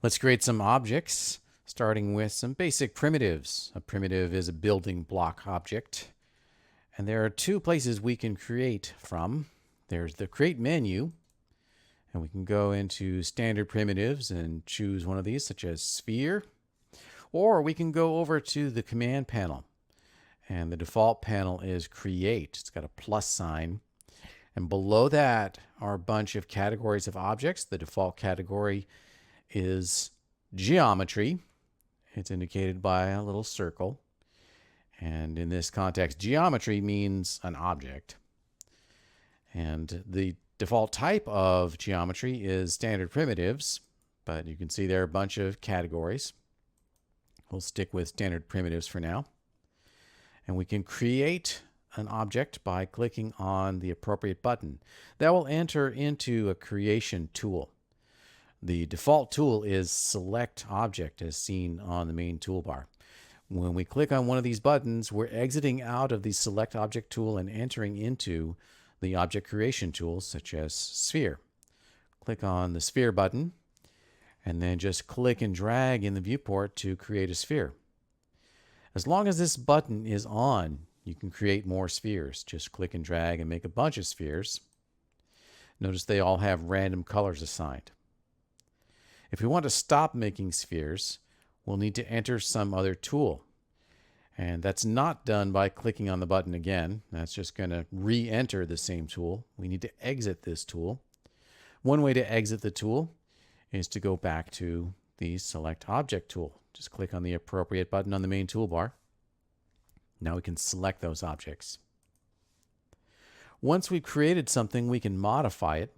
Let's create some objects, starting with some basic primitives. A primitive is a building block object. And there are two places we can create from. There's the Create menu, and we can go into Standard Primitives and choose one of these, such as Sphere. Or we can go over to the Command panel. And the default panel is Create. It's got a plus sign. And below that are a bunch of categories of objects. The default category is Geometry. It's indicated by a little circle. And in this context, geometry means an object. And the default type of geometry is standard primitives, but you can see there are a bunch of categories. We'll stick with standard primitives for now. And we can create an object by clicking on the appropriate button. That will enter into a creation tool. The default tool is Select Object, as seen on the main toolbar. When we click on one of these buttons, we're exiting out of the Select Object tool and entering into the object creation tools, such as Sphere. Click on the Sphere button, and then just click and drag in the viewport to create a sphere. As long as this button is on, you can create more spheres. Just click and drag and make a bunch of spheres. Notice they all have random colors assigned. If we want to stop making spheres, we'll need to enter some other tool. And that's not done by clicking on the button again. That's just going to re-enter the same tool. We need to exit this tool. One way to exit the tool is to go back to the Select Object tool. Just click on the appropriate button on the main toolbar. Now we can select those objects. Once we've created something, we can modify it.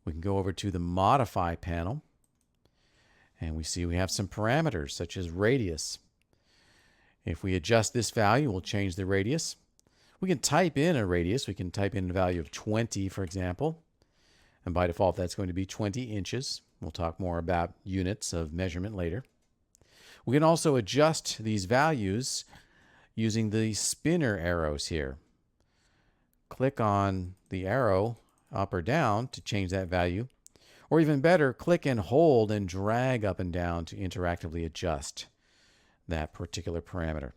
We can go over to the Modify panel. And we see we have some parameters, such as radius. If we adjust this value, we'll change the radius. We can type in a radius. We can type in a value of 20, for example. And by default, that's going to be 20 inches. We'll talk more about units of measurement later. We can also adjust these values using the spinner arrows here. Click on the arrow up or down to change that value. Or even better, click and hold and drag up and down to interactively adjust that particular parameter.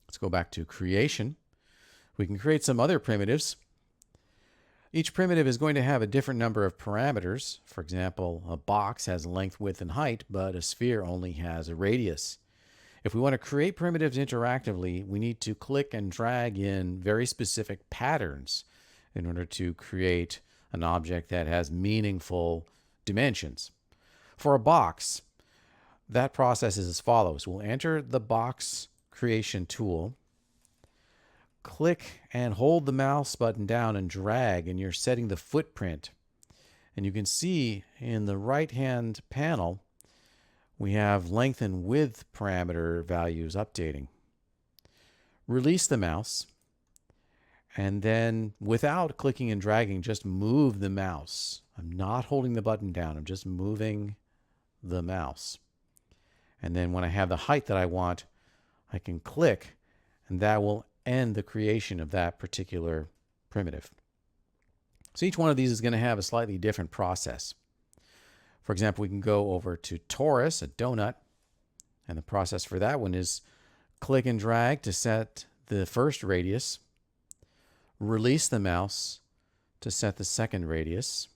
Let's go back to creation. We can create some other primitives. Each primitive is going to have a different number of parameters. For example, a box has length, width, and height, but a sphere only has a radius. If we want to create primitives interactively, we need to click and drag in very specific patterns in order to create an object that has meaningful dimensions. For a box, that process is as follows. We'll enter the box creation tool, click and hold the mouse button down and drag, and you're setting the footprint. And you can see in the right-hand panel, we have length and width parameter values updating. Release the mouse. And then without clicking and dragging, just move the mouse. I'm not holding the button down. I'm just moving the mouse. And then when I have the height that I want, I can click, and that will end the creation of that particular primitive. So each one of these is going to have a slightly different process. For example, we can go over to torus, a donut, and the process for that one is click and drag to set the first radius. Release the mouse to set the second radius,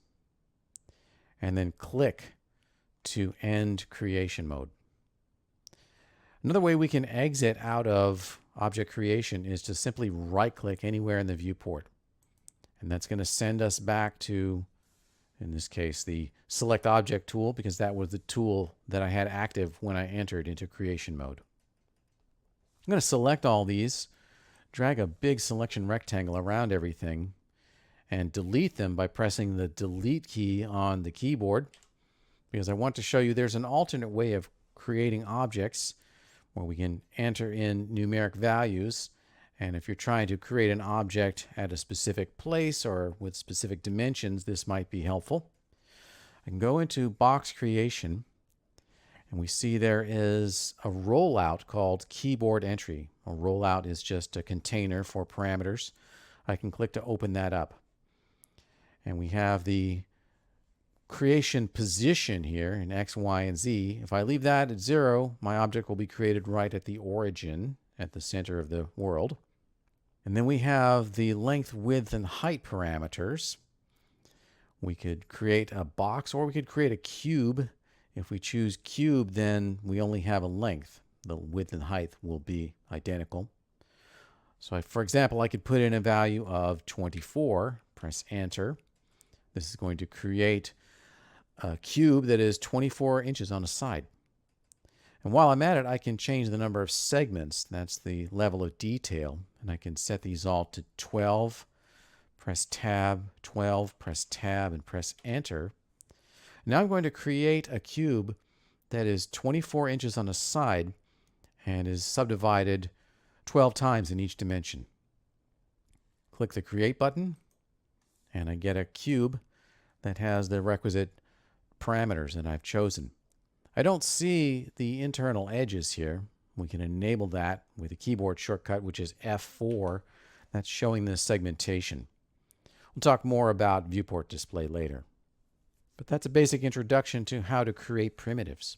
and then click to end creation mode. Another way we can exit out of object creation is to simply right-click anywhere in the viewport. And that's going to send us back to, in this case, the Select Object tool, because that was the tool that I had active when I entered into creation mode. I'm going to select all these, drag a big selection rectangle around everything, and delete them by pressing the Delete key on the keyboard, because I want to show you there's an alternate way of creating objects where we can enter in numeric values. And if you're trying to create an object at a specific place or with specific dimensions, this might be helpful. I can go into box creation, and we see there is a rollout called keyboard entry. A rollout is just a container for parameters. I can click to open that up. And we have the creation position here in X, Y, and Z, if I leave that at 0, my object will be created right at the origin, at the center of the world. And then we have the length, width, and height parameters. We could create a box, or we could create a cube. If we choose cube, then we only have a length. The width and height will be identical. So for example, I could put in a value of 24, press enter. This is going to create a cube that is 24 inches on a side. And while I'm at it, I can change the number of segments. That's the level of detail. And I can set these all to 12, press tab, 12, press tab, and press enter. Now I'm going to create a cube that is 24 inches on a side and is subdivided 12 times in each dimension. Click the Create button, and I get a cube that has the requisite parameters that I've chosen. I don't see the internal edges here. We can enable that with a keyboard shortcut, which is F4. That's showing the segmentation. We'll talk more about viewport display later. But that's a basic introduction to how to create primitives.